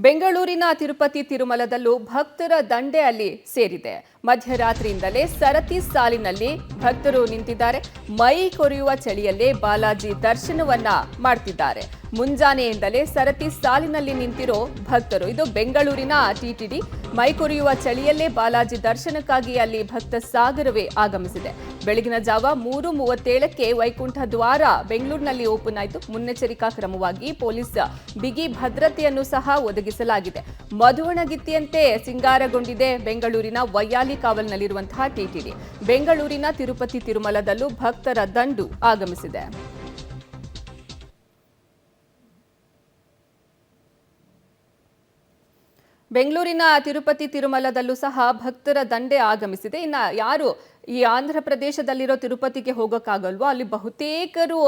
ಬೆಂಗಳೂರಿನ ತಿರುಪತಿ ತಿರುಮಲದಲ್ಲೂ ಭಕ್ತರ ದಂಡೆ ಅಲ್ಲಿ ಸೇರಿದೆ. ಮಧ್ಯರಾತ್ರಿಯಿಂದಲೇ ಸರತಿ ಸಾಲಿನಲ್ಲಿ ಭಕ್ತರು ನಿಂತಿದ್ದಾರೆ. ಮೈ ಕೊರೆಯುವ ಚಳಿಯಲ್ಲೇ ಬಾಲಾಜಿ ದರ್ಶನವನ್ನ ಮಾಡ್ತಿದ್ದಾರೆ. ಮುಂಜಾನೆಯಿಂದಲೇ ಸರತಿ ಸಾಲಿನಲ್ಲಿ ನಿಂತಿರೋ ಭಕ್ತರು. ಇದು ಬೆಂಗಳೂರಿನ ಟಿಟಿಡಿ. ಮೈ ಕೊರೆಯುವ ಚಳಿಯಲ್ಲೇ ಬಾಲಾಜಿ ದರ್ಶನಕ್ಕಾಗಿ ಅಲ್ಲಿ ಭಕ್ತ ಸಾಗರವೇ ಆಗಮಿಸಿದೆ. ಬೆಳಗಿನ ಜಾವ 3:37ಕ್ಕೆ ವೈಕುಂಠ ದ್ವಾರ ಬೆಂಗಳೂರಿನಲ್ಲಿ ಓಪನ್ ಆಯಿತು. ಮುನ್ನೆಚ್ಚರಿಕಾ ಕ್ರಮವಾಗಿ ಪೊಲೀಸ್ ಬಿಗಿ ಭದ್ರತೆಯನ್ನು ಸಹ ಒದಗಿಸಲಾಗಿದೆ. ಮಧುವಣಗಿತ್ತಿಯಂತೆ ಸಿಂಗಾರಗೊಂಡಿದೆ ಬೆಂಗಳೂರಿನ ವೈಯಾಲಿ ಕಾವಲ್ನಲ್ಲಿರುವಂತಹ ಟಿಟಿಡಿ. ಬೆಂಗಳೂರಿನ ತಿರುಪತಿ ತಿರುಮಲದಲ್ಲೂ ಭಕ್ತರ ದಂಡು ಆಗಮಿಸಿದೆ. ಬೆಂಗಳೂರಿನ ತಿರುಪತಿ ತಿರುಮಲದಲ್ಲೂ ಸಹ ಭಕ್ತರ ದಂಡೆ ಆಗಮಿಸಿದೆ. ಇನ್ನು ಯಾರು ಈ ಆಂಧ್ರ ಪ್ರದೇಶದಲ್ಲಿರೋ ತಿರುಪತಿಗೆ ಹೋಗೋಕ್ಕಾಗಲ್ವೋ ಅಲ್ಲಿ ಬಹುತೇಕರು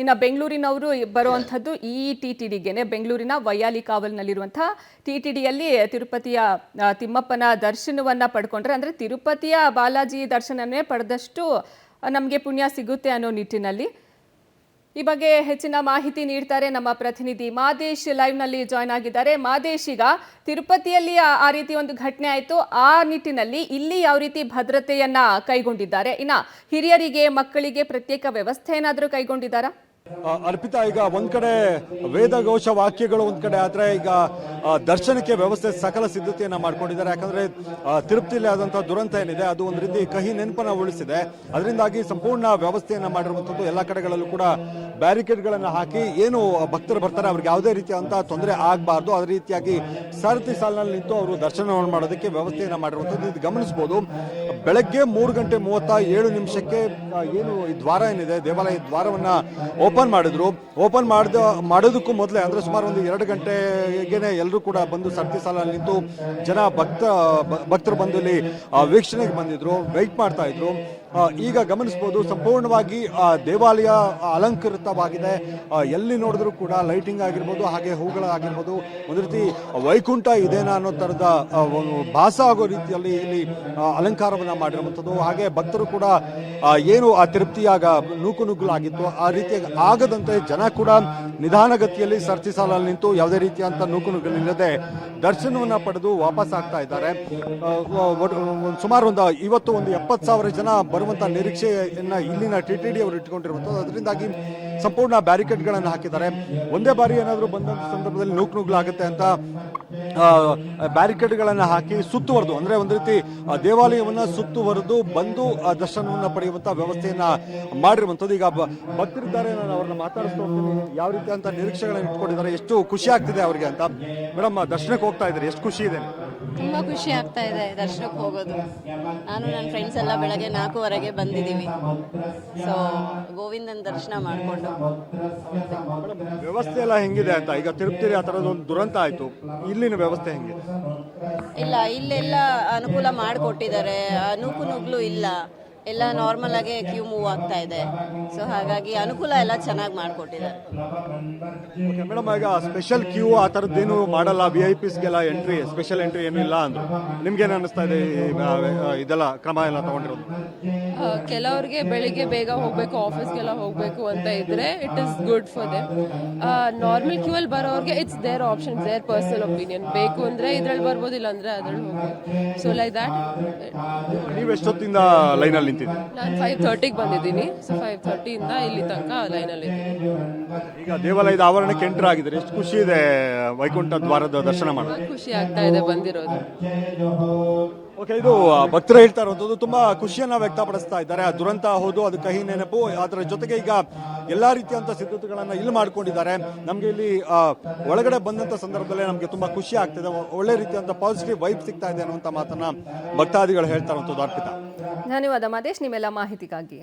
ಇನ್ನು ಬೆಂಗಳೂರಿನವರು ಬರುವಂಥದ್ದು ಈ ಟಿಟಿಡಿಗೆನೆ. ಬೆಂಗಳೂರಿನ ವೈಯಾಲಿ ಕಾವಲ್ನಲ್ಲಿರುವಂತಹ ಟಿಟಿಡಿಯಲ್ಲಿ ತಿರುಪತಿಯ ತಿಮ್ಮಪ್ಪನ ದರ್ಶನವನ್ನ ಪಡ್ಕೊಂಡ್ರೆ, ಅಂದರೆ ತಿರುಪತಿಯ ಬಾಲಾಜಿ ದರ್ಶನನೇ ಪಡೆದಷ್ಟು ನಮಗೆ ಪುಣ್ಯ ಸಿಗುತ್ತೆ ಅನ್ನೋ ನಿಟ್ಟಿನಲ್ಲಿ. ಈ ಬಗ್ಗೆ ಹೆಚ್ಚಿನ ಮಾಹಿತಿ ನೀಡ್ತಾರೆ ನಮ್ಮ ಪ್ರತಿನಿಧಿ ಮಾದೇಶ್. ಲೈವ್ನಲ್ಲಿ ಜಾಯ್ನ್ ಆಗಿದ್ದಾರೆ. ಮಾದೇಶ್, ಈಗ ತಿರುಪತಿಯಲ್ಲಿ ಆ ರೀತಿ ಒಂದು ಘಟನೆ ಆಯಿತು, ಆ ನಿಟ್ಟಿನಲ್ಲಿ ಇಲ್ಲಿ ಯಾವ ರೀತಿ ಭದ್ರತೆಯನ್ನ ಕೈಗೊಂಡಿದ್ದಾರೆ? ಇನ್ನು ಹಿರಿಯರಿಗೆ ಮಕ್ಕಳಿಗೆ ಪ್ರತ್ಯೇಕ ವ್ಯವಸ್ಥೆ ಏನಾದರೂ ಕೈಗೊಂಡಿದ್ದಾರಾ? ಅರ್ಪಿತಾ, ಈಗ ಒಂದ್ ಕಡೆ ವೇದಘೋಷ ವಾಕ್ಯಗಳು ಒಂದ್ ಕಡೆ ಆದ್ರೆ, ಈಗ ದರ್ಶನಕ್ಕೆ ವ್ಯವಸ್ಥೆ ಸಕಲ ಸಿದ್ಧತೆಯನ್ನ ಮಾಡ್ಕೊಂಡಿದ್ದಾರೆ. ಯಾಕಂದ್ರೆ ತಿರುಪತಿಯಲ್ಲಿ ಆದಂತಹ ದುರಂತ ಏನಿದೆ ಅದು ಒಂದು ರೀತಿ ಕಹಿ ನೆನಪನ್ನ ಉಳಿಸಿದೆ. ಅದರಿಂದಾಗಿ ಸಂಪೂರ್ಣ ವ್ಯವಸ್ಥೆಯನ್ನ ಮಾಡಿರುವಂತದ್ದು. ಎಲ್ಲ ಕಡೆಗಳಲ್ಲೂ ಕೂಡ ಬ್ಯಾರಿಕೇಡ್ ಗಳನ್ನ ಹಾಕಿ ಏನು ಭಕ್ತರು ಬರ್ತಾರೆ ಅವ್ರಿಗೆ ಯಾವುದೇ ರೀತಿಯಾದಂತಹ ತೊಂದರೆ ಆಗಬಾರ್ದು, ಅದೇ ರೀತಿಯಾಗಿ ಸರತಿ ಸಾಲಿನಲ್ಲಿ ನಿಂತು ಅವರು ದರ್ಶನವನ್ನು ಮಾಡೋದಕ್ಕೆ ವ್ಯವಸ್ಥೆಯನ್ನ ಮಾಡಿರುವಂತದ್ದು. ಇದು ಗಮನಿಸಬಹುದು. ಬೆಳಗ್ಗೆ 3:37 ಏನು ಈ ದ್ವಾರ ಏನಿದೆ, ದೇವಾಲಯ ದ್ವಾರವನ್ನ ಓಪನ್ ಮಾಡಿದ್ರು. ಓಪನ್ ಮಾಡೋದಕ್ಕೂ ಮೊದಲೇ ಅಂದ್ರೆ ಸುಮಾರು ಒಂದು 2 ಗಂಟೆಗೆ ಎಲ್ಲರೂ ಕೂಡ ಬಂದು ಸರತಿ ಸಾಲಲ್ಲಿ ನಿಂತು ಜನ ಭಕ್ತರು ಬಂದು ಇಲ್ಲಿ ವೀಕ್ಷಣೆಗೆ ಬಂದಿದ್ರು, ವೆಯ್ಟ್ ಮಾಡ್ತಾ ಇದ್ರು. ಈಗ ಗಮನಿಸಬಹುದು, ಸಂಪೂರ್ಣವಾಗಿ ದೇವಾಲಯ ಅಲಂಕೃತವಾಗಿದೆ. ಎಲ್ಲಿ ನೋಡಿದ್ರು ಕೂಡ ಲೈಟಿಂಗ್ ಆಗಿರ್ಬೋದು, ಹಾಗೆ ಹೂಗಳಾಗಿರ್ಬೋದು, ಒಂದು ರೀತಿ ವೈಕುಂಠ ಇದೇನಾ ಅನ್ನೋ ತರದ ಭಾಸ ಆಗೋ ರೀತಿಯಲ್ಲಿ ಇಲ್ಲಿ ಅಲಂಕಾರವನ್ನ ಮಾಡಿರುವಂಥದ್ದು. ಹಾಗೆ ಭಕ್ತರು ಕೂಡ ಏನು ಆ ತಿರುಪ್ತಿಯಾಗ ನೂಕುನುಗ್ಗಲಾಗಿತ್ತು ಆ ರೀತಿಯಾಗಿ ಆಗದಂತೆ ಜನ ಕೂಡ ನಿಧಾನಗತಿಯಲ್ಲಿ ಸರತಿ ಸಾಲಲ್ಲಿ ನಿಂತು ಯಾವುದೇ ರೀತಿಯಂತ ನೂಕುನುಗ್ಗಲಿಲ್ಲದೆ ದರ್ಶನವನ್ನ ಪಡೆದು ವಾಪಸ್ ಆಗ್ತಾ ಇದ್ದಾರೆ. ಸುಮಾರು ಇವತ್ತು 70,000 ಜನ ಬರುವಂತ ನಿರೀಕ್ಷೆಯನ್ನ ಇಲ್ಲಿನ ಟಿಟಿಡಿ ಅವರು ಇಟ್ಕೊಂಡಿರುವಂಥದ್ದು. ಅದರಿಂದಾಗಿ ಸಂಪೂರ್ಣ ಬ್ಯಾರಿಕೇಡ್ಗಳನ್ನು ಹಾಕಿದ್ದಾರೆ. ಒಂದೇ ಬಾರಿ ಏನಾದರೂ ಬಂದಂತ ಸಂದರ್ಭದಲ್ಲಿ ನೂಕುನುಗ್ಗಲಾಗುತ್ತೆ ಅಂತ ಬ್ಯಾರಿಕೇಡ್ಗಳನ್ನು ಹಾಕಿ ಸುತ್ತುವರೆದು, ಅಂದ್ರೆ ಒಂದು ರೀತಿ ದೇವಾಲಯವನ್ನ ಸುತ್ತುವರೆದು ಬಂದು ದರ್ಶನವನ್ನ ಪಡೆಯುವಂತ ವ್ಯವಸ್ಥೆಯನ್ನ ಮಾಡಿರುವಂಥದ್ದು. ಈಗ ಭಕ್ತರಿದ್ದಾರೆ, ನಾನು ಅವ್ರನ್ನ ಮಾತಾಡಿಸ್ತಾ ಹೋಗ್ತೀನಿ. ಯಾವ ರೀತಿ ಅಂತ ನಿರೀಕ್ಷೆಗಳನ್ನ ಇಟ್ಕೊಂಡಿದ್ದಾರೆ, ಎಷ್ಟು ಖುಷಿ ಆಗ್ತಿದೆ ಅವರಿಗೆ ಅಂತ. ಮೇಡಮ್, ದರ್ಶನಕ್ಕೆ ಹೋಗ್ತಾ ಇದ್ದಾರೆ, ಎಷ್ಟು ಖುಷಿ ಇದೆ? ತುಂಬ ಖುಷಿ ಆಗ್ತಾ ಇದೆ ದರ್ಶನಕ್ಕೆ ಹೋಗೋದು. ನಾನು ನನ್ನ ಫ್ರೆಂಡ್ಸ್ ಎಲ್ಲ ಬೆಳಗ್ಗೆ 4:15ಗೆ ಬಂದಿದ್ದೀವಿ. ಸೊ ಗೋವಿಂದನ ದರ್ಶನ ಮಾಡಿಕೊಂಡು. ವ್ಯವಸ್ಥೆ ಎಲ್ಲ ಹೆಂಗಿದೆ ಅಂತ? ಈಗ ತಿರುಪತಿಯಲ್ಲಿ ಆ ಥರದ್ದು ಒಂದು ದುರಂತ ಆಯಿತು, ಇಲ್ಲಿನ ವ್ಯವಸ್ಥೆ ಹೆಂಗಿದೆ? ಇಲ್ಲ, ಇಲ್ಲೆಲ್ಲ ಅನುಕೂಲ ಮಾಡಿಕೊಟ್ಟಿದ್ದಾರೆ. ನೂಕುನುಗ್ಲು ಇಲ್ಲ, ಎಲ್ಲ ನಾರ್ಮಲ್ ಆಗಿ ಕ್ಯೂ ಮೂವ್ ಆಗ್ತಾ ಇದೆ. ಸೊ ಹಾಗಾಗಿ ಅನುಕೂಲ ಎಲ್ಲ ಚೆನ್ನಾಗಿ ಮಾಡಿಕೊಟ್ಟಿದ್ದಾರೆ. ಮೇಡಮ್, ಈಗ ಸ್ಪೆಷಲ್ ಕ್ಯೂ ಆ ಥರದ್ದೇನು ಮಾಡಲ್ಲ, VIPsಗೆಲ್ಲ ಎಂಟ್ರಿ, ಸ್ಪೆಷಲ್ ಎಂಟ್ರಿ ಏನೂ ಇಲ್ಲ ಅಂದರು. ನಿಮ್ಗೇನು ಅನ್ನಿಸ್ತಾ ಇದೆ ಇದೆಲ್ಲ ಕ್ರಮ ಎಲ್ಲ ತಗೊಂಡಿರೋದು? ಕೆಲವ್ರಿಗೆ ಬೆಳಿಗ್ಗೆ ಬೇಗ ಹೋಗಬೇಕು, ಆಫೀಸ್ಗೆಲ್ಲ ಹೋಗಬೇಕು ಅಂತ ಇದ್ರೆ it is good for them. Normal queue ಅಲ್ಲಿ ಬರೋರಿಗೆ it's their option, their personal opinion. ಬೇಕು ಅಂದರೆ ಇದ್ರಲ್ಲಿ ಬರ್ಬೋದು, ಇಲ್ಲ ಅಂದರೆ ಅದ್ರಲ್ಲಿ ಹೋಗ್ಬೋದು. So like that. ನೀವು ಎಷ್ಟೊತ್ತಿಂದ ಲೈನಲ್ಲಿ ನಿಂತಿದ್ದೀರಿ? ನಾನು 5:30ಗೆ ಬಂದಿದ್ದೀನಿ. ಸೊ 5:30ಇಂದ ಇಲ್ಲಿ ತನಕ ಲೈನಲ್ಲಿ ಇದ್ದೀನಿ. ಈಗ ದೇವಾಲಯದ ಆವರಣಕ್ಕೆ ಎಂಟರ್ ಆಗಿದ್ದಾರೆ, ಎಷ್ಟು ಖುಷಿ ಇದೆ ವೈಕುಂಠ ದ್ವಾರದ ದರ್ಶನ ಮಾಡೋದು? ಖುಷಿ ಆಗ್ತಾ ಇದೆ ಬಂದಿರೋದು. ಓಕೆ, ಇದು ಭಕ್ತರು ಹೇಳ್ತಾ ಇರುವಂಥದ್ದು. ತುಂಬಾ ಖುಷಿಯನ್ನ ವ್ಯಕ್ತಪಡಿಸ್ತಾ ಇದ್ದಾರೆ. ಆ ದುರಂತ ಹೌದು, ಅದು ಕಹಿ ನೆನಪು. ಅದರ ಜೊತೆಗೆ ಈಗ ಎಲ್ಲಾ ರೀತಿಯಂತ ಸಿದ್ಧತೆಗಳನ್ನ ಇಲ್ಲಿ ಮಾಡ್ಕೊಂಡಿದ್ದಾರೆ. ನಮ್ಗೆ ಇಲ್ಲಿ ಒಳಗಡೆ ಬಂದಂತ ಸಂದರ್ಭದಲ್ಲೇ ನಮ್ಗೆ ತುಂಬಾ ಖುಷಿ ಆಗ್ತಿದೆ, ಒಳ್ಳೆ ರೀತಿಯಂತ ಪಾಸಿಟಿವ್ ವೈಬ್ ಸಿಗ್ತಾ ಇದೆ ಅನ್ನುವಂತ ಮಾತನ್ನ ಭಕ್ತಾದಿಗಳು ಹೇಳ್ತಾ ಇರುವಂಥದ್ದು. ಅರ್ಪಿತಾ, ಧನ್ಯವಾದ ಮಾದೇಶ್ ನಿಮ್ಮೆಲ್ಲ ಮಾಹಿತಿಗಾಗಿ.